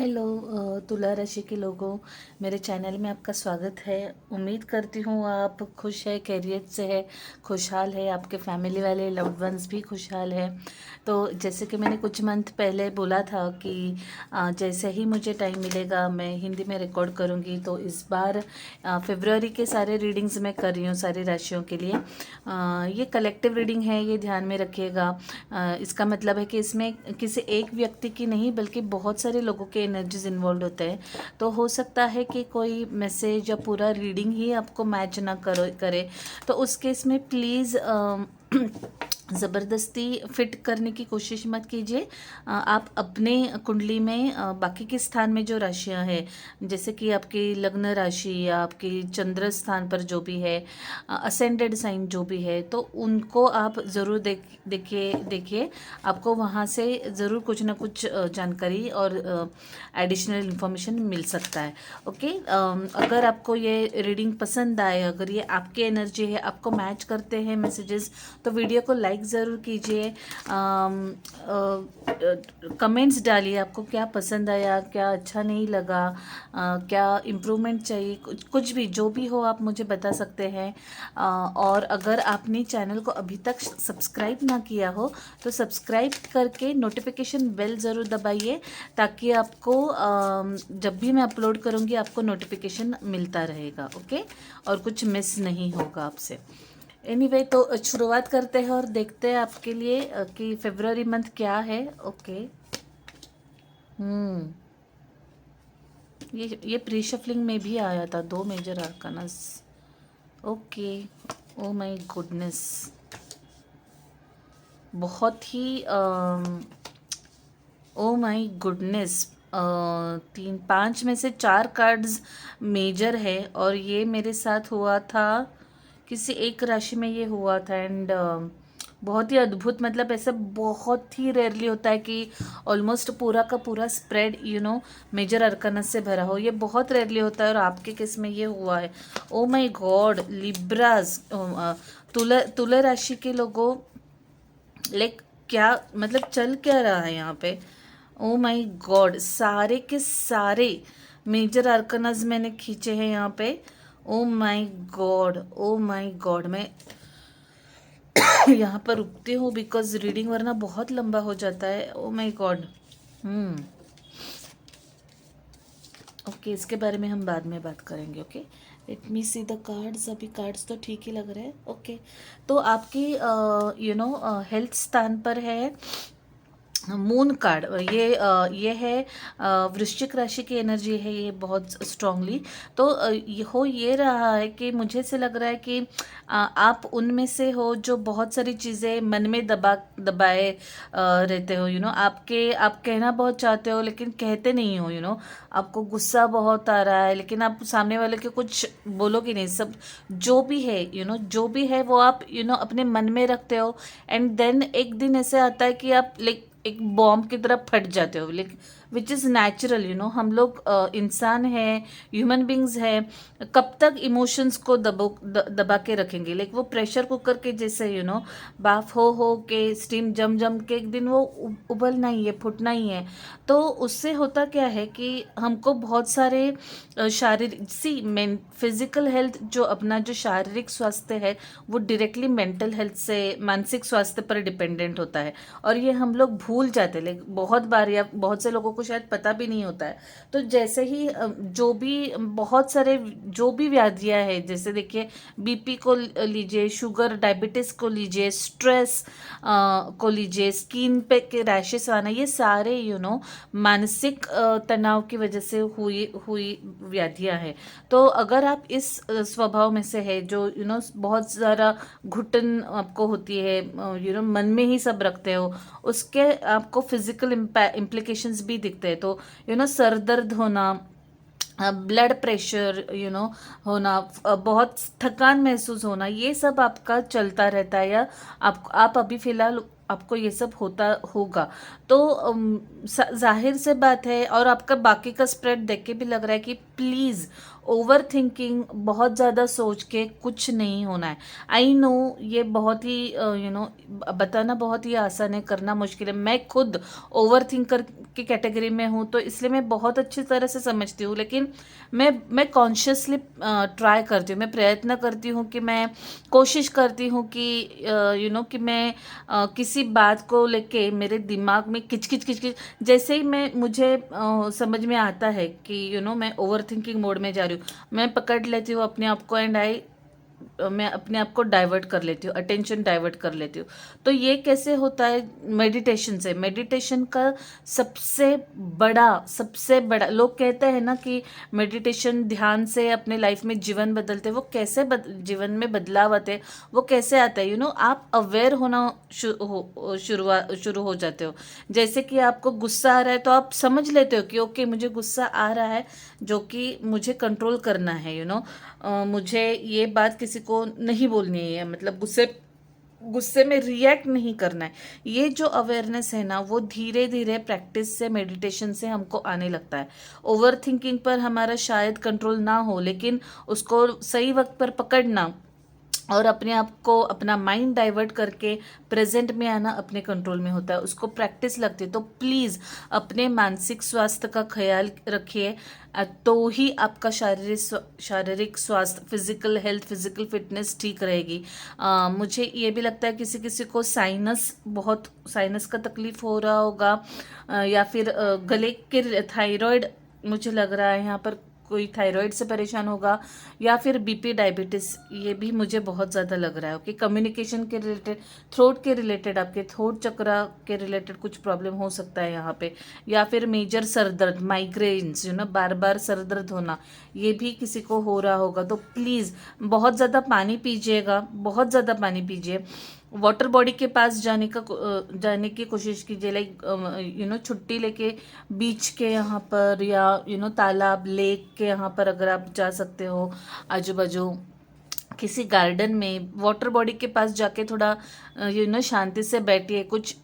Hello तुला राशि के लोगों, मेरे चैनल में आपका स्वागत है। उम्मीद करती हूँ आप खुश है, खैरियत से है, खुशहाल है, आपके फैमिली वाले लव्ड वंस भी खुशहाल है। तो जैसे कि मैंने कुछ मंथ पहले बोला था कि जैसे ही मुझे टाइम मिलेगा मैं हिंदी में रिकॉर्ड करूँगी। तो इस बार फरवरी के सारे रीडिंग्स मैं कर रही हूँ सारी राशियों के लिए। ये कलेक्टिव रीडिंग है, ये ध्यान में रखिएगा। इसका मतलब है कि इसमें किसी एक व्यक्ति की नहीं बल्कि बहुत सारे लोगों के एनर्जीज इन्वॉल्व होते हैं। तो हो सकता है कि कोई मैसेज या पूरा रीडिंग ही आपको मैच ना करे। तो उस केस में प्लीज़ ज़बरदस्ती फिट करने की कोशिश मत कीजिए। आप अपने कुंडली में बाकी के स्थान में जो राशियां हैं, जैसे कि आपकी लग्न राशि या आपकी चंद्र स्थान पर जो भी है, असेंडेड साइन जो भी है, तो उनको आप ज़रूर देखिए। आपको वहाँ से ज़रूर कुछ ना कुछ जानकारी और एडिशनल इन्फॉर्मेशन मिल सकता है। ओके, अगर आपको ये रीडिंग पसंद आए, अगर ये आपकी एनर्जी है, आपको मैच करते हैं मैसेजेस, तो वीडियो को लाइक ज़रूर कीजिए। कमेंट्स डालिए, आपको क्या पसंद आया, क्या अच्छा नहीं लगा, क्या इम्प्रूवमेंट चाहिए, कुछ भी जो भी हो आप मुझे बता सकते हैं। और अगर आपने चैनल को अभी तक सब्सक्राइब ना किया हो तो सब्सक्राइब करके नोटिफिकेशन बेल ज़रूर दबाइए, ताकि आपको जब भी मैं अपलोड करूँगी आपको नोटिफिकेशन मिलता रहेगा। ओके, और कुछ मिस नहीं होगा आपसे। एनीवे, तो शुरुआत करते हैं और देखते हैं आपके लिए कि फरवरी मंथ क्या है। ओके। हम्म ये प्री शफलिंग में भी आया था, 2 major arcanas. Okay. Oh my goodness, बहुत ही ओ माय गुडनेस, 3 5 में से 4 कार्ड्स मेजर है। और ये मेरे साथ हुआ था, किसी एक राशि में ये हुआ था। एंड बहुत ही अद्भुत, मतलब ऐसा बहुत ही रेयरली होता है कि ऑलमोस्ट पूरा का पूरा स्प्रेड मेजर अरकानस से भरा हो। ये बहुत रेयरली होता है और आपके केस में ये हुआ है। ओ माय गॉड, लिब्रास, तुला राशि के लोगों, लाइक क्या मतलब चल क्या रहा है यहाँ पे। ओ माय गॉड, सारे के सारे मेजर आर्कनस मैंने खींचे हैं यहाँ पे। Oh my God, oh my God, मैं यहाँ पर रुकती हूँ बिकॉज रीडिंग वरना बहुत लंबा हो जाता है। Oh my God. ओके, इसके बारे में हम बाद में बात करेंगे। Okay, let me see the cards. अभी कार्ड्स तो ठीक ही लग रहे हैं। ओके, तो आपकी हेल्थ स्थान पर है मून कार्ड। ये है वृश्चिक राशि की एनर्जी है ये, बहुत स्ट्रांगली। तो ये रहा है कि मुझे से लग रहा है कि आप उनमें से हो जो बहुत सारी चीज़ें मन में दबाए रहते हो। आप कहना बहुत चाहते हो लेकिन कहते नहीं हो। आपको गुस्सा बहुत आ रहा है लेकिन आप सामने वाले के कुछ बोलोगे नहीं। सब जो भी है जो भी है वो आप अपने मन में रखते हो। एंड देन एक दिन ऐसे आता है कि आप लाइक एक बॉम्ब की तरह फट जाते हो, लाइक विच इज़ नेचुरल। हम लोग इंसान हैं, ह्यूमन बींग्स हैं। कब तक इमोशंस को दबा के रखेंगे? लाइक वो प्रेशर कुकर के जैसे बाफ हो के स्टीम जम जम के एक दिन वो उबलना ही है, फुटना ही है। तो उससे होता क्या है कि हमको बहुत सारे शारीरिक फिजिकल हेल्थ, जो अपना जो शारीरिक स्वास्थ्य है वो डायरेक्टली मेंटल हेल्थ से, मानसिक स्वास्थ्य पर डिपेंडेंट होता है। और ये हम लोग भूल जाते हैं, लेकिन बहुत बार या बहुत से लोगों को शायद पता भी नहीं होता है। तो जैसे ही जो भी बहुत सारे जो भी व्याधियां हैं, जैसे देखिए बीपी को लीजिए, शुगर डायबिटीज़ को लीजिए, स्ट्रेस को लीजिए, स्किन पे के रैशेस आना, ये सारे मानसिक तनाव की वजह से हुई हुई व्याधियां हैं। तो अगर आप इस स्वभाव में से है जो बहुत ज़्यादा घुटन आपको होती है, मन में ही सब रखते हो, उसके आपको फिजिकल इम्प्लीकेशंस भी दिखते हैं। तो सर दर्द होना, ब्लड प्रेशर होना, बहुत थकान महसूस होना, ये सब आपका चलता रहता है। या आप अभी फ़िलहाल आपको ये सब होता होगा। तो जाहिर से बात है, और आपका बाकी का स्प्रेड देख के भी लग रहा है कि प्लीज़ ओवर थिंकिंग, बहुत ज़्यादा सोच के कुछ नहीं होना है। आई नो ये बहुत ही बताना बहुत ही आसान है, करना मुश्किल है। मैं खुद ओवर थिंकर की कैटेगरी में हूँ, तो इसलिए मैं बहुत अच्छी तरह से समझती हूँ। लेकिन मैं कॉन्शियसली ट्राई करती हूँ, मैं प्रयत्न करती हूँ कि मैं कोशिश करती हूँ कि कि मैं किसी बात को लेके मेरे दिमाग में किचकिच किचकिच, जैसे ही मुझे समझ में आता है कि मैं ओवर थिंकिंग मोड में जा रही हूँ, मैं पकड़ लेती हूँ अपने आप को एंड मैं अपने आप को डाइवर्ट कर लेती हूँ, अटेंशन डाइवर्ट कर लेती हूँ। तो ये कैसे होता है? मेडिटेशन से। मेडिटेशन का सबसे बड़ा लोग कहते हैं ना कि मेडिटेशन, ध्यान से अपने लाइफ में जीवन बदलते हैं। वो कैसे जीवन में बदलाव आते हैं, वो कैसे आता है? आप अवेयर होना शुरू हो जाते हो। जैसे कि आपको गुस्सा आ रहा है तो आप समझ लेते हो कि ओके, मुझे गुस्सा आ रहा है, जो कि मुझे कंट्रोल करना है। मुझे ये बात किसी को नहीं बोलनी है, मतलब गुस्से में रिएक्ट नहीं करना है। ये जो अवेयरनेस है ना, वो धीरे धीरे प्रैक्टिस से, मेडिटेशन से हमको आने लगता है। ओवर थिंकिंग पर हमारा शायद कंट्रोल ना हो, लेकिन उसको सही वक्त पर पकड़ना और अपने आप को, अपना माइंड डाइवर्ट करके प्रेजेंट में आना अपने कंट्रोल में होता है। उसको प्रैक्टिस लगती है। तो प्लीज़ अपने मानसिक स्वास्थ्य का ख्याल रखिए, तो ही आपका शारीरिक स्वास्थ्य, फिजिकल हेल्थ, फिजिकल फिटनेस ठीक रहेगी। मुझे ये भी लगता है किसी किसी को साइनस का तकलीफ हो रहा होगा, या फिर गले के थायराइड, मुझे लग रहा है यहाँ पर कोई थायराइड से परेशान होगा, या फिर बीपी, डायबिटीज़, ये भी मुझे बहुत ज़्यादा लग रहा है। ओके, कम्युनिकेशन के रिलेटेड, थ्रोट के रिलेटेड, आपके थ्रोट चक्रा के रिलेटेड कुछ प्रॉब्लम हो सकता है यहाँ पे, या फिर मेजर सर दर्द, माइग्रेन्स, बार बार सर दर्द होना, ये भी किसी को हो रहा होगा। तो प्लीज़ बहुत ज़्यादा पानी पीजिएगा, बहुत ज़्यादा पानी पीजिए। वाटर बॉडी के पास जाने की कोशिश कीजिए, लाइक छुट्टी लेके बीच के यहाँ पर, या तालाब, लेक के यहाँ पर अगर आप जा सकते हो, आजू बाजू किसी गार्डन में, वाटर बॉडी के पास जाके थोड़ा शांति से बैठिए, कुछ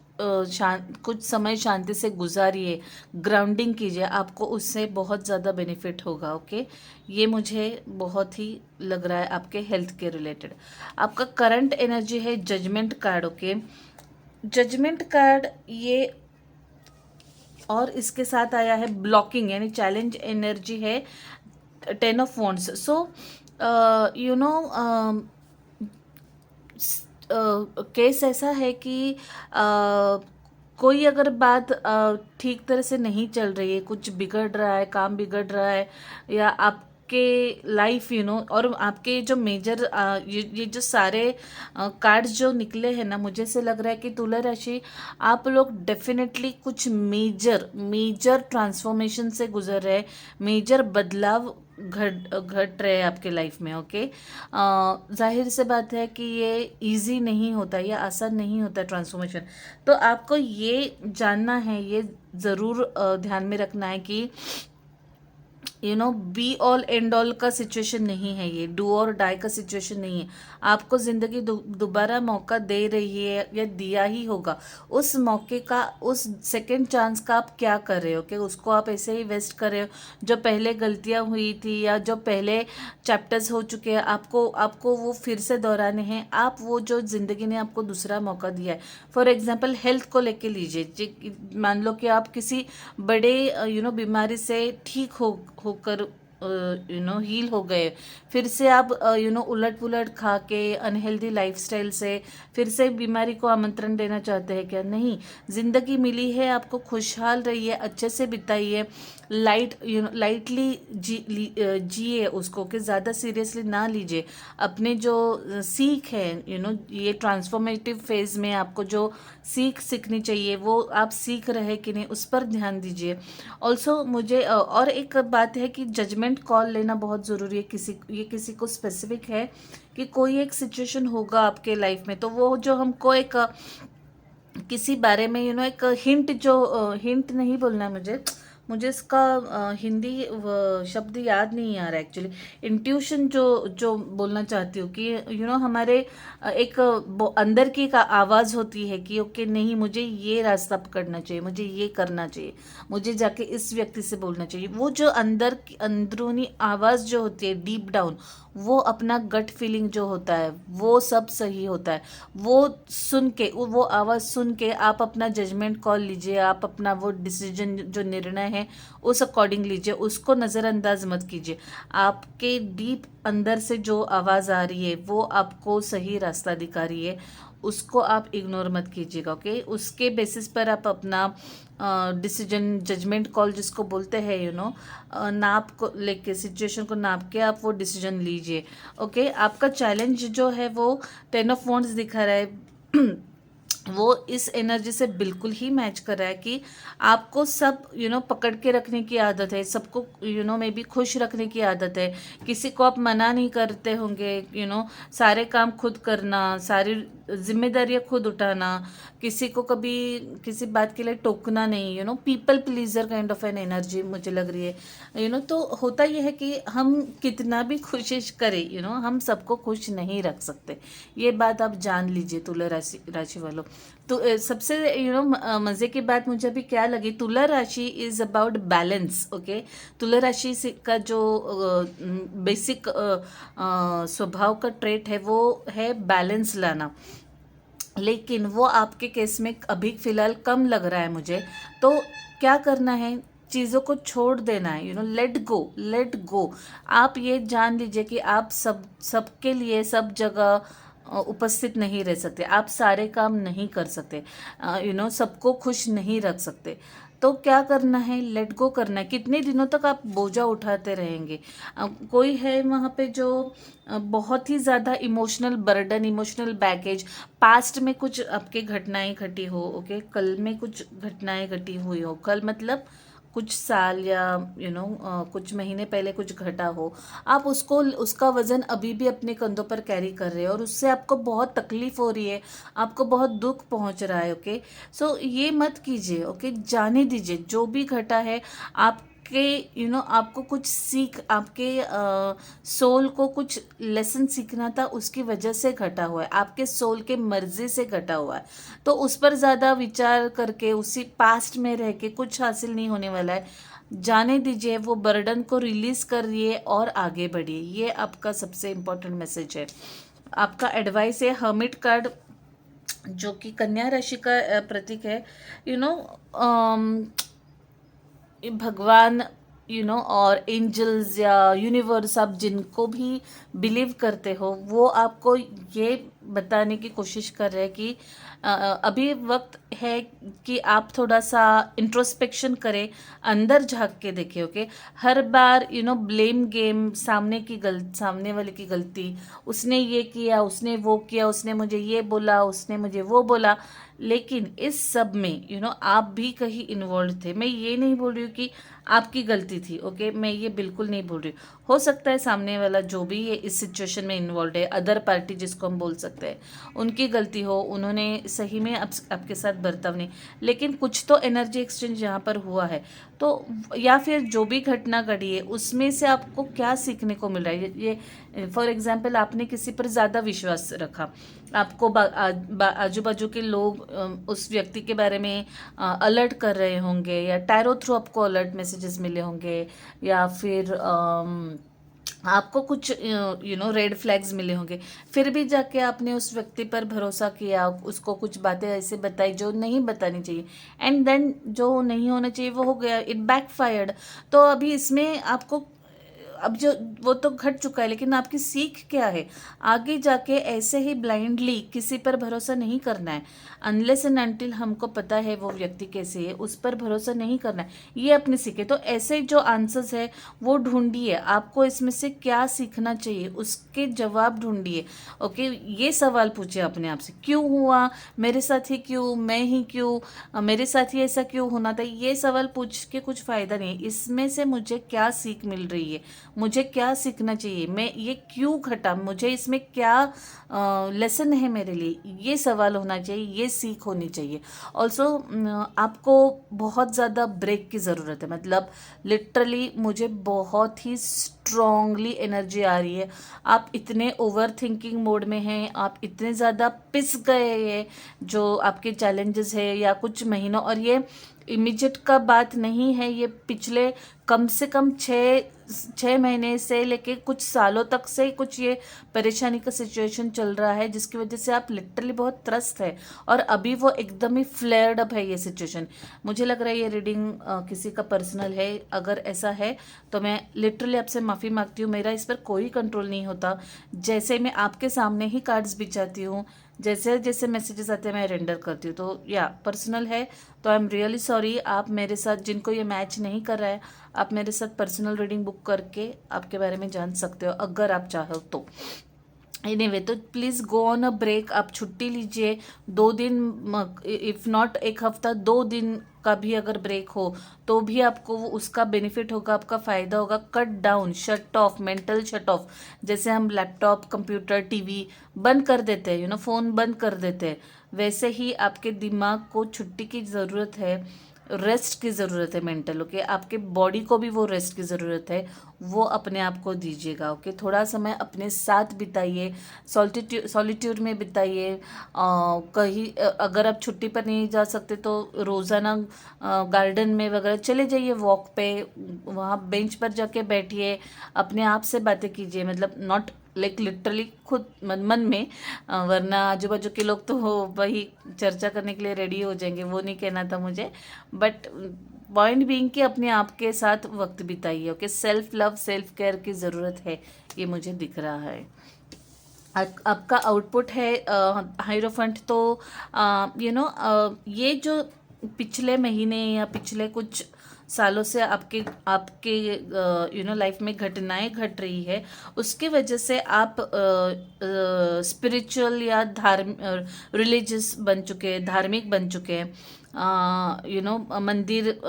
समय शांति से गुजारिए, ग्राउंडिंग कीजिए, आपको उससे बहुत ज़्यादा बेनिफिट होगा। ओके, ये मुझे बहुत ही लग रहा है आपके हेल्थ के रिलेटेड। आपका करंट एनर्जी है judgment card. Okay, judgment card ये, और इसके साथ आया है ब्लॉकिंग, यानी चैलेंज एनर्जी है 10 ऑफ वॉन्ड्स। सो केस ऐसा है कि कोई अगर बात ठीक तरह से नहीं चल रही है, कुछ बिगड़ रहा है, काम बिगड़ रहा है, या आपके लाइफ और आपके जो मेजर ये जो सारे कार्ड्स जो निकले हैं ना, मुझे से लग रहा है कि तुला राशि, आप लोग डेफिनेटली कुछ मेजर ट्रांसफॉर्मेशन से गुजर रहे हैं, मेजर बदलाव घट रहे हैं आपके लाइफ में। ओके, जाहिर से बात है कि ये इजी नहीं होता, ये आसान नहीं होता ट्रांसफॉर्मेशन। तो आपको ये जानना है, ये ज़रूर ध्यान में रखना है कि बी ऑल एंड ऑल का सिचुएशन नहीं है, ये डू और डाई का सिचुएशन नहीं है। आपको ज़िंदगी दोबारा मौका दे रही है, या दिया ही होगा। उस मौके का, उस सेकंड चांस का आप क्या कर रहे हो, कि उसको आप ऐसे ही वेस्ट कर रहे हो? जो पहले गलतियां हुई थी, या जो पहले चैप्टर्स हो चुके हैं, आपको वो फिर से दोहराने हैं? आप वो जो ज़िंदगी ने आपको दूसरा मौका दिया है, फॉर एग्जाम्पल हेल्थ को लेके लीजिए, मान लो कि आप किसी बड़े बीमारी से ठीक होकर हील हो गए, फिर से आप उलट पुलट खा के अनहेल्दी लाइफस्टाइल से फिर से बीमारी को आमंत्रण देना चाहते हैं क्या? नहीं, जिंदगी मिली है आपको, खुशहाल रहिए, अच्छे से बिताइए, लाइटली जिए उसको, कि ज़्यादा सीरियसली ना लीजिए। अपने जो सीख है ये ट्रांसफॉर्मेटिव फेज में आपको जो सीखनी चाहिए, वो आप सीख रहे कि नहीं, उस पर ध्यान दीजिए। ऑल्सो मुझे और एक बात है कि जजमेंट कॉल लेना बहुत ज़रूरी है। ये किसी को स्पेसिफिक है कि कोई एक सिचुएशन होगा आपके लाइफ में, तो वो जो हमको एक किसी बारे में एक हिंट नहीं बोलना है मुझे, मुझे इसका हिंदी शब्द याद नहीं आ रहा एक्चुअली। इंट्यूशन जो जो बोलना चाहती हूँ कि हमारे एक अंदर की एक आवाज़ होती है कि ओके नहीं, मुझे ये रास्ता पकड़ना चाहिए, मुझे ये करना चाहिए, मुझे जाके इस व्यक्ति से बोलना चाहिए। वो जो अंदर की अंदरूनी आवाज़ जो होती है डीप डाउन, वो अपना गट फीलिंग जो होता है वो सब सही होता है। वो सुन के, वो आवाज़ सुन के आप अपना जजमेंट कॉल लीजिए, आप अपना वो डिसीजन जो निर्णय है उस अकॉर्डिंग लीजिए, उसको नज़रअंदाज मत कीजिए। आपके डीप अंदर से जो आवाज़ आ रही है वो आपको सही रास्ता दिखा रही है, उसको आप इग्नोर मत कीजिएगा। ओके, उसके बेसिस पर आप अपना डिसीजन, जजमेंट कॉल जिसको बोलते हैं नाप को लेके, सिचुएशन को नाप के आप वो डिसीजन लीजिए। ओके, आपका चैलेंज जो है वो 10 ऑफ वॉन्ड्स दिखा रहा है वो इस एनर्जी से बिल्कुल ही मैच कर रहा है कि आपको सब पकड़ के रखने की आदत है, सबको मे बी खुश रखने की आदत है, किसी को आप मना नहीं करते होंगे, सारे काम खुद करना, सारी जिम्मेदारियां खुद उठाना, किसी को कभी किसी बात के लिए टोकना नहीं, people pleaser kind of an energy मुझे लग रही है। तो होता यह है कि हम कितना भी कोशिश करें हम सबको खुश नहीं रख सकते। ये बात आप जान लीजिए तुला राशि वालों। तो सबसे मज़े की बात मुझे अभी क्या लगी, तुला राशि इज़ अबाउट बैलेंस। ओके, तुला राशि का जो बेसिक स्वभाव का ट्रेट है वो है बैलेंस लाना, लेकिन वो आपके केस में अभी फ़िलहाल कम लग रहा है मुझे। तो क्या करना है, चीज़ों को छोड़ देना है, लेट गो, लेट गो। आप ये जान लीजिए कि आप सबके लिए सब जगह उपस्थित नहीं रह सकते, आप सारे काम नहीं कर सकते, सबको खुश नहीं रख सकते। तो क्या करना है, लेट गो करना है। कितने दिनों तक आप बोझा उठाते रहेंगे? कोई है वहाँ पे जो बहुत ही ज़्यादा emotional burden, emotional baggage, past में कुछ आपके घटनाएं घटी हो, ओके, कल में कुछ घटनाएं घटी हुई हो, कल मतलब कुछ साल या कुछ महीने पहले कुछ घटा हो, आप उसका वज़न अभी भी अपने कंधों पर कैरी कर रहे हो और उससे आपको बहुत तकलीफ हो रही है, आपको बहुत दुख पहुंच रहा है। ओके, सो ये मत कीजिए। ओके, जाने दीजिए जो भी घटा है। आपके आपको कुछ सीख, आपके सोल को कुछ लेसन सीखना था, उसकी वजह से घटा हुआ है, आपके सोल के मर्जी से घटा हुआ है। तो उस पर ज़्यादा विचार करके उसी पास्ट में रह के कुछ हासिल नहीं होने वाला है। जाने दीजिए, वो बर्डन को रिलीज करिए और आगे बढ़िए। ये आपका सबसे इम्पोर्टेंट मैसेज है। आपका एडवाइस है हर्मिट कार्ड, जो कि कन्या राशि का प्रतीक है। यू नो भगवान और एंजल्स या यूनिवर्स, आप जिनको भी बिलीव करते हो, वो आपको ये बताने की कोशिश कर रहे हैं कि अभी वक्त है कि आप थोड़ा सा इंट्रोस्पेक्शन करें, अंदर झांक के देखें। ओके, हर बार ब्लेम गेम, सामने वाले की गलती, उसने ये किया, उसने वो किया, उसने मुझे ये बोला, उसने मुझे वो बोला, लेकिन इस सब में आप भी कहीं इन्वॉल्व थे। मैं ये नहीं बोल रही हूँ कि आपकी गलती थी। ओके, मैं ये बिल्कुल नहीं बोल रही हूँ। हो सकता है सामने वाला जो भी ये इस सिचुएशन में इन्वॉल्व है, अदर पार्टी जिसको हम बोल सकते हैं, उनकी गलती हो, उन्होंने सही में आपके साथ बर्ताव नहीं, लेकिन कुछ तो एनर्जी एक्सचेंज यहाँ पर हुआ है। तो या फिर जो भी घटना घटी है उसमें से आपको क्या सीखने को मिल रहा है। ये फॉर एग्जाम्पल, आपने किसी पर ज़्यादा विश्वास रखा, आपको आजू बाजू के लोग उस व्यक्ति के बारे में अलर्ट कर रहे होंगे, या टैरो थ्रू आपको अलर्ट मैसेजेस मिले होंगे, या फिर आपको कुछ रेड फ्लैग्स मिले होंगे, फिर भी जाके आपने उस व्यक्ति पर भरोसा किया, उसको कुछ बातें ऐसे बताई जो नहीं बतानी चाहिए, एंड देन जो नहीं होना चाहिए वो हो गया, इट बैकफायर्ड। तो अभी इसमें आपको, अब जो वो तो घट चुका है, लेकिन आपकी सीख क्या है? आगे जाके ऐसे ही ब्लाइंडली किसी पर भरोसा नहीं करना है, अनलेस एंड अनटिल हमको पता है वो व्यक्ति कैसे है, उस पर भरोसा नहीं करना है। ये अपनी सीखे। तो ऐसे जो आंसर्स है वो ढूंढिए, आपको इसमें से क्या सीखना चाहिए उसके जवाब ढूंढिए। ओके, ये सवाल पूछिए अपने आप से, क्यों हुआ मेरे साथ ही, क्यों मैं ही, क्यों मेरे साथ ही ऐसा क्यों होना था। ये सवाल पूछ के कुछ फ़ायदा नहीं है, इसमें से मुझे क्या सीख मिल रही है, मुझे क्या सीखना चाहिए, मैं ये क्यों घटा, मुझे इसमें क्या लेसन है मेरे लिए, ये सवाल होना चाहिए, ये सीख होनी चाहिए। ऑल्सो आपको बहुत ज़्यादा ब्रेक की ज़रूरत है, मतलब लिटरली मुझे बहुत ही स्ट्रॉन्गली एनर्जी आ रही है। आप इतने ओवर थिंकिंग मोड में हैं, आप इतने ज़्यादा पिस गए हैं जो आपके चैलेंजेस है या कुछ महीनों, और ये इमीडिएट का बात नहीं है, ये पिछले कम से कम 6 महीने से लेके कुछ सालों तक से कुछ ये परेशानी का सिचुएशन चल रहा है, जिसकी वजह से आप लिटरली बहुत त्रस्त है, और अभी वो एकदम ही फ्लेयर्ड अप है ये सिचुएशन। मुझे लग रहा है ये रीडिंग किसी का पर्सनल है। अगर ऐसा है तो मैं लिटरली आपसे माफ़ी मांगती हूँ, मेरा इस पर कोई कंट्रोल नहीं होता। जैसे मैं आपके सामने ही कार्ड्स बिछाती हूँ, जैसे जैसे मैसेजेस आते हैं मैं रेंडर करती हूँ, तो या पर्सनल है तो आई एम रियली सॉरी। आप मेरे साथ, जिनको ये मैच नहीं कर रहा है, आप मेरे साथ पर्सनल रीडिंग बुक करके आपके बारे में जान सकते हो अगर आप चाहो तो। एनीवे तो please go on a break, आप छुट्टी लीजिए 2 दिन, इफ़ नॉट एक हफ्ता, 2 दिन का भी अगर ब्रेक हो तो भी आपको वो उसका बेनिफिट होगा, आपका फ़ायदा होगा। Cut down, shut off, mental shut off. जैसे हम लैपटॉप, कंप्यूटर, टीवी बंद कर देते हैं, फ़ोन बंद कर देते हैं, वैसे ही आपके दिमाग को छुट्टी की ज़रूरत है, रेस्ट की ज़रूरत है मेंटल। ओके, आपके बॉडी को भी वो रेस्ट की ज़रूरत है, वो अपने आप को दीजिएगा। ओके, थोड़ा समय अपने साथ बिताइए, सॉलिट्यूड में बिताइए। कहीं अगर आप छुट्टी पर नहीं जा सकते तो रोज़ाना गार्डन में वगैरह चले जाइए वॉक पे, वहाँ बेंच पर जाके बैठिए, अपने आप से बातें कीजिए, मतलब नॉट लाइक लिटरली खुद मन में, वरना आजू बाजू के लोग तो वही चर्चा करने के लिए रेडी हो जाएंगे, वो नहीं कहना था मुझे। बट पॉइंट बीइंग कि अपने आप के साथ वक्त बिताइए। Okay, self love, self care की ज़रूरत है, ये मुझे दिख रहा है। आपका आउटपुट है हाइरोफंट, तो ये जो पिछले महीने या पिछले कुछ सालों से आपके आपके लाइफ में घटनाएं घट रही है, उसके वजह से आप स्पिरिचुअल या रिलीजियस बन चुके हैं, धार्मिक बन चुके हैं। मंदिर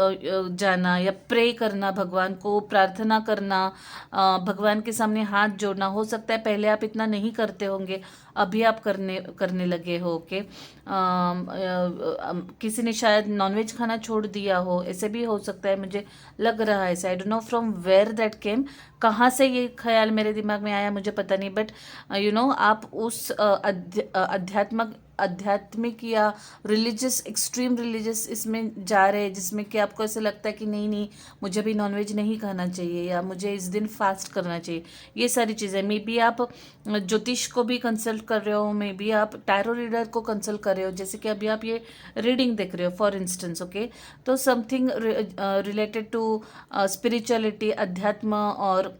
जाना या प्रे करना, भगवान को प्रार्थना करना, भगवान के सामने हाथ जोड़ना, हो सकता है पहले आप इतना नहीं करते होंगे, अभी आप करने लगे हो। के किसी ने शायद नॉनवेज खाना छोड़ दिया हो, ऐसे भी हो सकता है, मुझे लग रहा है। I don't know from where that came, कहाँ से ये ख्याल मेरे दिमाग में आया मुझे पता नहीं, बट आप उस आध्यात्मिक या रिलीजियस, एक्सट्रीम रिलीजियस इसमें जा रहे हैं, जिसमें कि आपको ऐसा लगता है कि नहीं नहीं, मुझे भी नॉनवेज नहीं खाना चाहिए, या मुझे इस दिन फास्ट करना चाहिए। ये सारी चीज़ें, मे बी आप ज्योतिष को भी कंसल्ट कर रहे हो, मे बी आप टैरो रीडर को कंसल्ट कर रहे हो, जैसे कि अभी आप ये रीडिंग देख रहे हो फॉर इंस्टेंस। ओके, तो समथिंग रिलेटेड टू स्पिरिचुअलिटी, अध्यात्म और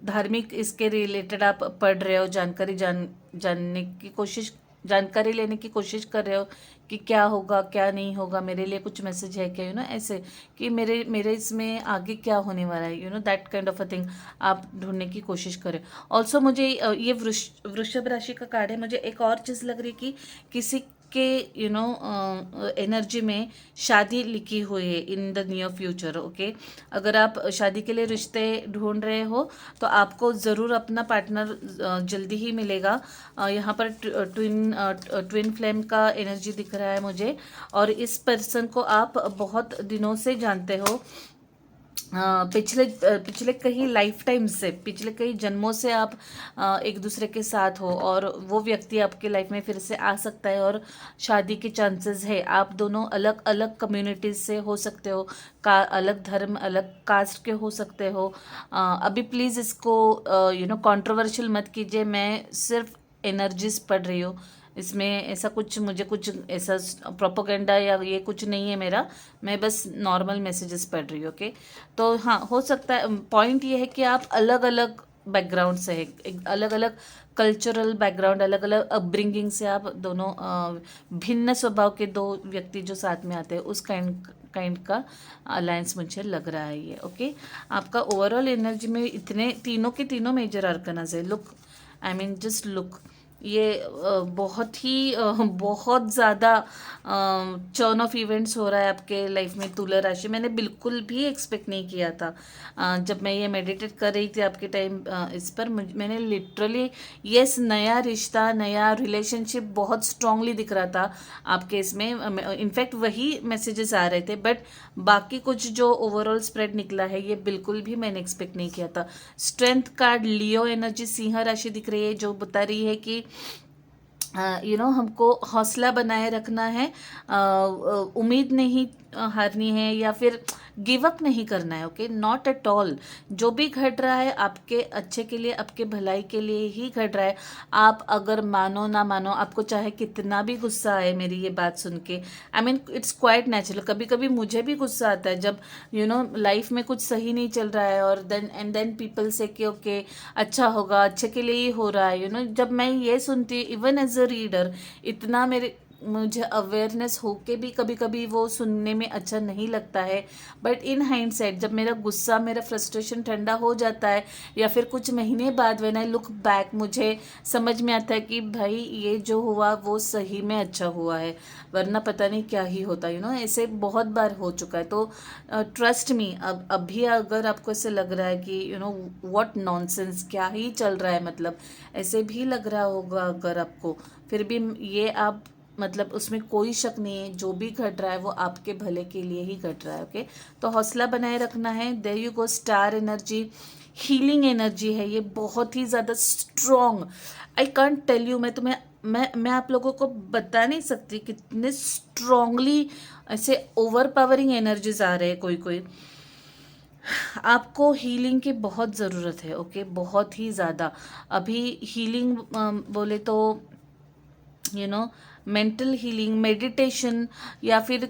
धार्मिक, इसके रिलेटेड आप पढ़ रहे हो, जानने की कोशिश, जानकारी लेने की कोशिश कर रहे हो कि क्या होगा क्या नहीं होगा, मेरे लिए कुछ मैसेज है क्या, ऐसे कि मेरे इसमें आगे क्या होने वाला है, that kind of a thing आप ढूंढने की कोशिश करें। ऑल्सो मुझे ये वृषभ राशि का कार्ड है, मुझे एक और चीज़ लग रही कि किसी के एनर्जी में शादी लिखी हुई है in the near future. Okay, अगर आप शादी के लिए रिश्ते ढूंढ रहे हो तो आपको ज़रूर अपना पार्टनर जल्दी ही मिलेगा। यहाँ पर ट्विन फ्लेम का एनर्जी दिख रहा है मुझे, और इस पर्सन को आप बहुत दिनों से जानते हो, पिछले कई लाइफ टाइम से, पिछले कई जन्मों से आप एक दूसरे के साथ हो, और वो व्यक्ति आपके लाइफ में फिर से आ सकता है और शादी के चांसेस है। आप दोनों अलग अलग कम्युनिटीज से हो सकते हो, अलग धर्म, अलग कास्ट के हो सकते हो। अभी प्लीज़ इसको कंट्रोवर्शियल मत कीजिए, मैं सिर्फ एनर्जीज पढ़ रही हूँ, इसमें ऐसा कुछ, मुझे कुछ ऐसा प्रोपोगेंडा या ये कुछ नहीं है मेरा, मैं बस नॉर्मल मैसेजेस पढ़ रही हूँ। ओके, तो हाँ, हो सकता है, पॉइंट ये है कि आप अलग अलग बैकग्राउंड से है, अलग अलग कल्चरल बैकग्राउंड, अलग अलग अपब्रिंगिंग से आप दोनों भिन्न स्वभाव के दो व्यक्ति जो साथ में आते हैं, उस काइंड का अलायंस मुझे लग रहा है ये। ओके, आपका ओवरऑल एनर्जी में इतने तीनों के तीनों मेजर आर्कनास है। Look, I mean just look, ये बहुत ही बहुत ज़्यादा चर्न ऑफ इवेंट्स हो रहा है आपके लाइफ में तुला राशि। मैंने बिल्कुल भी एक्सपेक्ट नहीं किया था। जब मैं ये मेडिटेट कर रही थी आपके टाइम इस पर मैंने लिटरली यस, नया रिश्ता, नया रिलेशनशिप बहुत स्ट्रांगली दिख रहा था आपके इसमें। इनफैक्ट वही मैसेजेस आ रहे थे, बट बाकी कुछ जो ओवरऑल स्प्रेड निकला है ये बिल्कुल भी मैंने एक्सपेक्ट नहीं किया था। स्ट्रेंथ कार्ड, लियो एनर्जी, सिंह राशि दिख रही है, जो बता रही है कि हमको हौसला बनाए रखना है, उम्मीद नहीं हारनी है, या फिर गिव अप नहीं करना है। Okay, not at all. जो भी घट रहा है आपके अच्छे के लिए, आपके भलाई के लिए ही घट रहा है। आप अगर मानो ना मानो, आपको चाहे कितना भी गुस्सा आए मेरी ये बात सुन के, I mean it's quite natural. कभी कभी मुझे भी गुस्सा आता है जब लाइफ में कुछ सही नहीं चल रहा है, और देन पीपल से कि ओके अच्छा होगा, अच्छे के लिए ही हो रहा है। जब मैं ये सुनती, इवन एज अ रीडर, इतना मुझे अवेयरनेस होके भी कभी कभी वो सुनने में अच्छा नहीं लगता है। बट इन हाइंडसाइट जब मेरा गुस्सा, मेरा फ्रस्ट्रेशन ठंडा हो जाता है, या फिर कुछ महीने बाद व्हेन आई लुक बैक, मुझे समझ में आता है कि भाई ये जो हुआ वो सही में अच्छा हुआ है, वरना पता नहीं क्या ही होता। ऐसे बहुत बार हो चुका है। तो ट्रस्ट मी, अब अभी अगर आपको ऐसे लग रहा है कि व्हाट नॉनसेंस, क्या ही चल रहा है, मतलब ऐसे भी लग रहा होगा अगर आपको, फिर भी ये आप मतलब उसमें कोई शक नहीं है, जो भी घट रहा है वो आपके भले के लिए ही घट रहा है। ओके, तो हौसला बनाए रखना है। There you go, star energy, healing energy है ये, बहुत ही ज़्यादा strong. I can't tell you, मैं आप लोगों को बता नहीं सकती कितने स्ट्रांगली ऐसे ओवर पावरिंग एनर्जीज आ रहे हैं। कोई कोई आपको हीलिंग की बहुत ज़रूरत है। ओके, बहुत ही ज़्यादा। अभी हीलिंग बोले तो मेंटल हीलिंग, मेडिटेशन, या फिर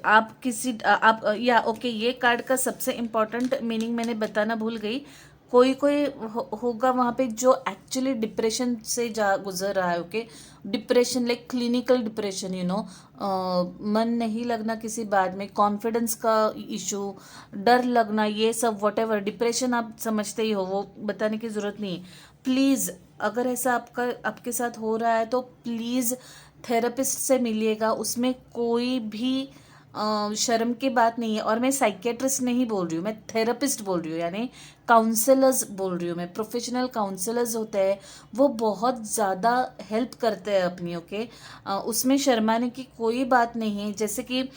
आप किसी आप या ओके, ये कार्ड का सबसे इम्पोर्टेंट मीनिंग मैंने बताना भूल गई। कोई कोई होगा वहाँ पे जो एक्चुअली डिप्रेशन से जा गुजर रहा है। Okay, depression like clinical depression, मन नहीं लगना किसी बात में, कॉन्फिडेंस का इशू, डर लगना, ये सब वट एवर डिप्रेशन आप समझते ही हो, वो बताने की ज़रूरत नहीं है। प्लीज़, अगर ऐसा आपके साथ हो रहा है तो प्लीज़ थेरेपिस्ट से मिलिएगा। उसमें कोई भी शर्म की बात नहीं है। और मैं साइकेट्रिस्ट नहीं बोल रही हूँ, मैं थेरेपिस्ट बोल रही हूँ, यानी काउंसलर्स बोल रही हूँ मैं। प्रोफेशनल काउंसलर्स होते हैं, वो बहुत ज़्यादा हेल्प करते हैं अपनी। ओके, उसमें शर्माने की कोई बात नहीं है। जैसे कि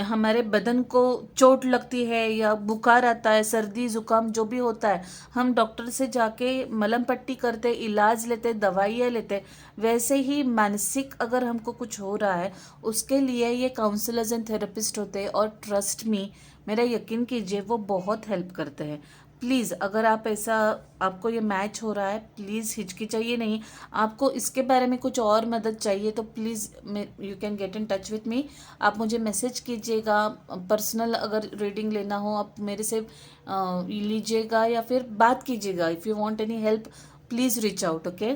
हमारे बदन को चोट लगती है या बुखार आता है, सर्दी जुकाम जो भी होता है, हम डॉक्टर से जाके मलहम पट्टी करते, इलाज लेते, दवाइयाँ लेते। वैसे ही मानसिक अगर हमको कुछ हो रहा है, उसके लिए ये काउंसलर्स एंड थेरेपिस्ट होते हैं। और ट्रस्ट मी, मेरा यकीन कीजिए, वो बहुत हेल्प करते हैं। प्लीज़, अगर आप ऐसा, आपको ये मैच हो रहा है, प्लीज़ हिचकिचाइए नहीं। आपको इसके बारे में कुछ और मदद चाहिए तो please you can get in touch with me. आप मुझे मैसेज कीजिएगा। पर्सनल अगर रीडिंग लेना हो आप मेरे से लीजिएगा, या फिर बात कीजिएगा। If you want any help, please reach out. Okay,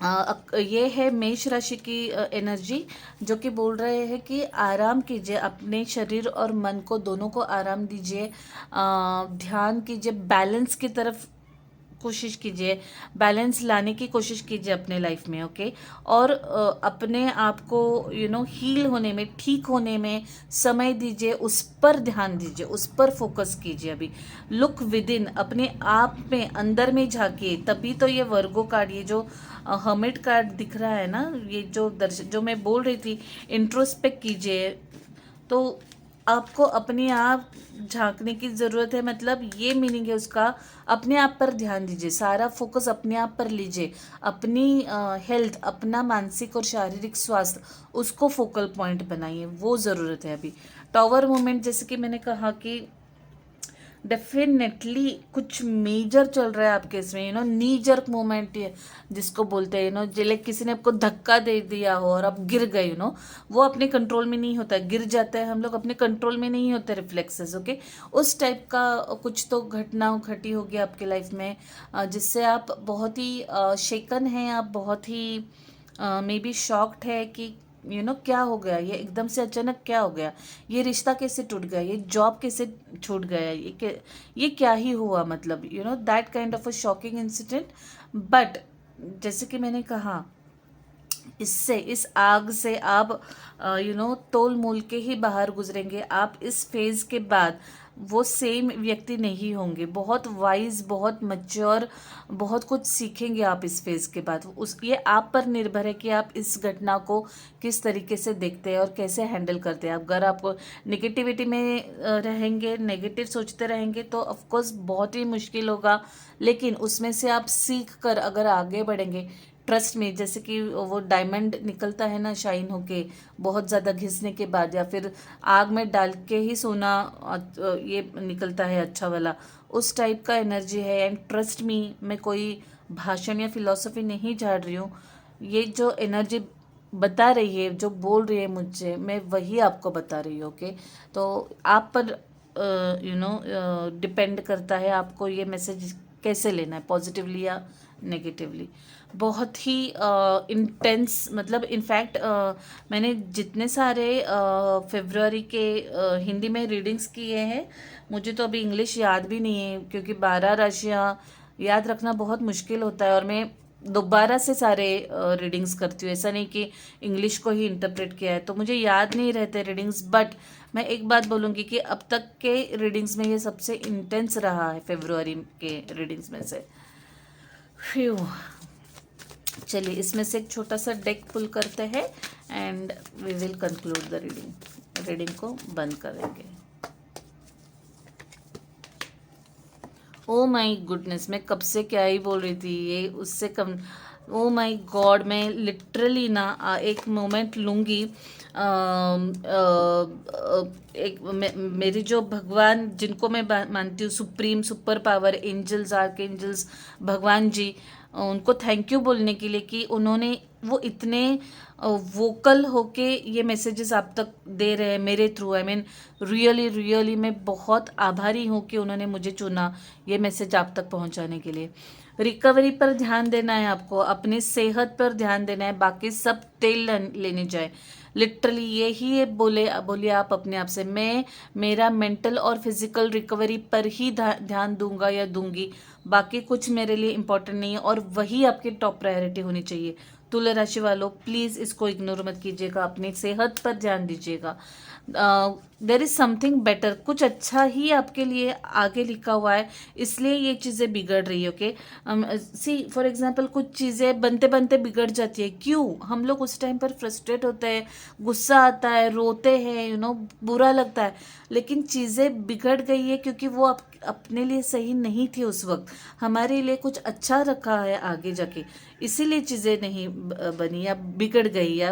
ये है मेष राशि की एनर्जी, जो कि बोल रहे हैं कि आराम कीजिए, अपने शरीर और मन को दोनों को आराम दीजिए, ध्यान कीजिए, बैलेंस की तरफ कोशिश कीजिए, बैलेंस लाने की कोशिश कीजिए अपने लाइफ में। ओके, और अपने आप को हील होने में, ठीक होने में समय दीजिए, उस पर ध्यान दीजिए, उस पर फोकस कीजिए। अभी लुक विद इन, अपने आप में अंदर में झांकिए, तभी तो ये वर्गो कार्ड, ये जो हर्मिट कार्ड दिख रहा है ना, ये जो जो मैं बोल रही थी, इंट्रोस्पेक्ट कीजिए। तो आपको अपने आप झांकने की ज़रूरत है, मतलब ये मीनिंग है उसका। अपने आप पर ध्यान दीजिए, सारा फोकस अपने आप पर लीजिए, अपनी हेल्थ, अपना मानसिक और शारीरिक स्वास्थ्य, उसको फोकल पॉइंट बनाइए, वो ज़रूरत है अभी। टॉवर मूवमेंट, जैसे कि मैंने कहा कि डेफिनेटली कुछ मेजर चल रहा है आपके इसमें, नी जर्क मोमेंट जिसको बोलते हैं, जैसे किसी ने आपको धक्का दे दिया हो और आप गिर गए, वो अपने कंट्रोल में नहीं होता, गिर जाते हैं हम लोग, अपने कंट्रोल में नहीं होते रिफ्लेक्सेस। ओके, उस टाइप का कुछ तो घटना घटी होगी आपके लाइफ में, जिससे आप बहुत ही शेकन हैं, आप बहुत ही मे बी शॉक्ड है कि क्या हो गया, ये एकदम से अचानक क्या हो गया, ये रिश्ता कैसे टूट गया, ये जॉब कैसे छूट गया, ये क्या ही हुआ, मतलब that kind of a shocking incident. But जैसे कि मैंने कहा, इससे, इस आग से आप तोल मोल के ही बाहर गुजरेंगे। आप इस फेज के बाद वो सेम व्यक्ति नहीं होंगे। बहुत वाइज, बहुत मैच्योर, बहुत कुछ सीखेंगे आप इस फेज के बाद। उस ये आप पर निर्भर है कि आप इस घटना को किस तरीके से देखते हैं और कैसे हैंडल करते हैं। अगर आप निगेटिविटी में रहेंगे, नेगेटिव सोचते रहेंगे, तो ऑफ कोर्स बहुत ही मुश्किल होगा। लेकिन उसमें से आप सीख कर अगर आगे बढ़ेंगे, ट्रस्ट में, जैसे कि वो डायमंड निकलता है ना शाइन होके, बहुत ज़्यादा घिसने के बाद, या फिर आग में डाल के ही सोना ये निकलता है अच्छा वाला, उस टाइप का एनर्जी है। एंड ट्रस्ट मी, मैं कोई भाषण या फिलॉसफी नहीं झाड़ रही हूँ। ये जो एनर्जी बता रही है, जो बोल रही है मुझे, मैं वही आपको बता रही हूँ। ओके, तो आप पर डिपेंड करता है आपको ये मैसेज कैसे लेना है, पॉजिटिवली या नेगेटिवली। बहुत ही इंटेंस, मतलब इनफैक्ट मैंने जितने सारे फेब्रुअरी के हिंदी में रीडिंग्स किए हैं, मुझे तो अभी इंग्लिश याद भी नहीं है, क्योंकि 12 राशियाँ याद रखना बहुत मुश्किल होता है। और मैं दोबारा से सारे रीडिंग्स करती हूँ, ऐसा नहीं कि इंग्लिश को ही इंटरप्रेट किया है, तो मुझे याद नहीं रहते रीडिंग्स। बट मैं एक बात बोलूँगी कि अब तक के रीडिंग्स में ये सबसे इंटेंस रहा है, फेब्रुअरी के रीडिंग्स में से। फ्यू, चलिए इसमें से एक छोटा सा डेक पुल करते हैं and we will conclude the reading. Reading को बंद करेंगे। ओ माय गुडनेस, मैं कब से क्या ही बोल रही थी, ये उससे कम। ओ माय गॉड, मैं लिटरली ना एक मोमेंट लूँगी। मेरी जो भगवान, जिनको मैं मानती हूँ supreme, super power, angels, arch angels, भगवान जी, उनको थैंक यू बोलने के लिए कि उन्होंने वो इतने वोकल होके ये मैसेजेस आप तक दे रहे हैं मेरे through. I mean really really मैं बहुत आभारी हूँ कि उन्होंने मुझे चुना ये मैसेज आप तक पहुँचाने के लिए। रिकवरी पर ध्यान देना है आपको, अपनी सेहत पर ध्यान देना है, बाकी सब तेल लेने जाए। लिटरली यही है, बोलिए आप अपने आप से, मैं मेरा मेंटल और फिजिकल रिकवरी पर ही ध्यान दूंगा या दूंगी, बाकी कुछ मेरे लिए इम्पोर्टेंट नहीं है। और वही आपकी टॉप प्रायोरिटी होनी चाहिए। तुला राशि वालों, प्लीज़ इसको इग्नोर मत कीजिएगा, अपनी सेहत पर ध्यान दीजिएगा। देर इज़ समथिंग बेटर, कुछ अच्छा ही आपके लिए आगे लिखा हुआ है, इसलिए ये चीज़ें बिगड़ रही है। ओके, सी फॉर एग्जांपल, कुछ चीज़ें बनते बनते बिगड़ जाती है। क्यों? हम लोग उस टाइम पर फ्रस्ट्रेट होते हैं, गुस्सा आता है, रोते हैं, बुरा लगता है, लेकिन चीज़ें बिगड़ गई है क्योंकि वो अपने लिए सही नहीं थी उस वक्त, हमारे लिए कुछ अच्छा रखा है आगे जाके, इसीलिए चीज़ें नहीं बनी या बिगड़ गई या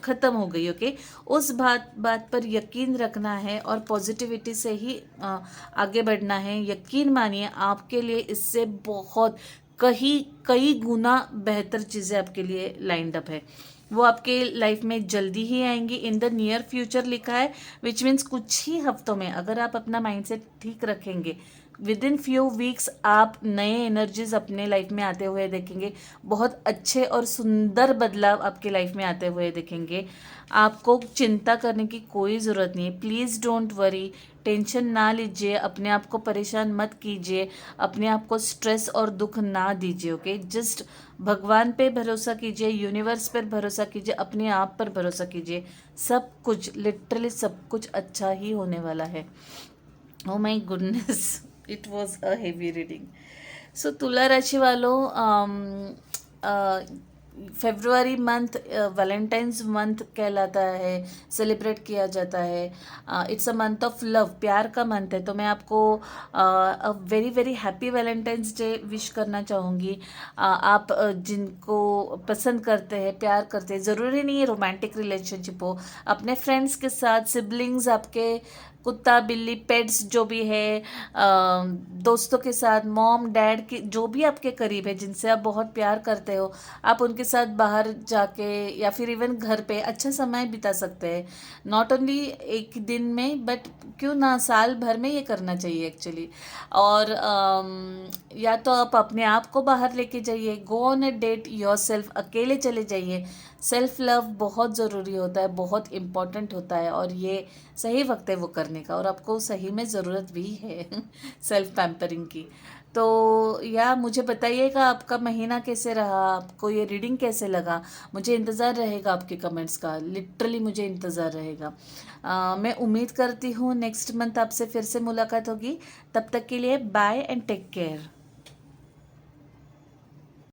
ख़त्म हो गई। ओके, उस बात पर यकीन रखना है और पॉजिटिविटी से ही आगे बढ़ना है। यकीन मानिए, आपके लिए इससे बहुत कई गुना बेहतर चीज़ें आपके लिए लाइंड अप है। वो आपके लाइफ में जल्दी ही आएंगी, इन द नियर फ्यूचर लिखा है, विच मीन्स कुछ ही हफ्तों में, अगर आप अपना माइंडसेट ठीक रखेंगे, विद इन फ्यू वीक्स आप नए एनर्जीज अपने लाइफ में आते हुए देखेंगे। बहुत अच्छे और सुंदर बदलाव आपके लाइफ में आते हुए देखेंगे। आपको चिंता करने की कोई ज़रूरत नहीं है। प्लीज़ डोंट वरी, टेंशन ना लीजिए, अपने आप को परेशान मत कीजिए, अपने आप को स्ट्रेस और दुख ना दीजिए। ओके, जस्ट भगवान पे भरोसा कीजिए, यूनिवर्स पर भरोसा कीजिए, अपने आप पर भरोसा कीजिए। सब कुछ, लिटरली सब कुछ अच्छा ही होने वाला है। Oh my goodness, it was a heavy reading. So तुला राशि वालों, फेब्रुअरी मंथ वैलेंटाइंस मंथ कहलाता है, सेलिब्रेट किया जाता है। It's a month of love, प्यार का मंथ है, तो मैं आपको a very very happy Valentine's day wish करना चाहूँगी। आप जिनको पसंद करते हैं, प्यार करते हैं, ज़रूरी नहीं है रोमांटिक रिलेशनशिप हो, अपने फ्रेंड्स के साथ, सिबलिंग्स, आपके कुत्ता बिल्ली पेट्स जो भी है, दोस्तों के साथ, मॉम डैड की, जो भी आपके करीब है, जिनसे आप बहुत प्यार करते हो, आप उनके साथ बाहर जाके या फिर इवन घर पे अच्छा समय बिता सकते हैं। नॉट ओनली एक दिन में, बट क्यों ना साल भर में ये करना चाहिए एक्चुअली। और या तो आप अपने आप को बाहर लेके जाइए, go on a date yourself, अकेले चले जाइए, सेल्फ लव बहुत ज़रूरी होता है, बहुत इम्पॉर्टेंट होता है, और ये सही वक्त है वो करने का, और आपको सही में ज़रूरत भी है सेल्फ पैम्परिंग की। तो या मुझे बताइएगा आपका महीना कैसे रहा, आपको ये रीडिंग कैसे लगा। मुझे इंतज़ार रहेगा आपके कमेंट्स का, लिटरली मुझे इंतज़ार रहेगा। मैं उम्मीद करती हूँ नेक्स्ट मंथ आपसे फिर से मुलाकात होगी। तब तक के लिए बाय एंड टेक केयर।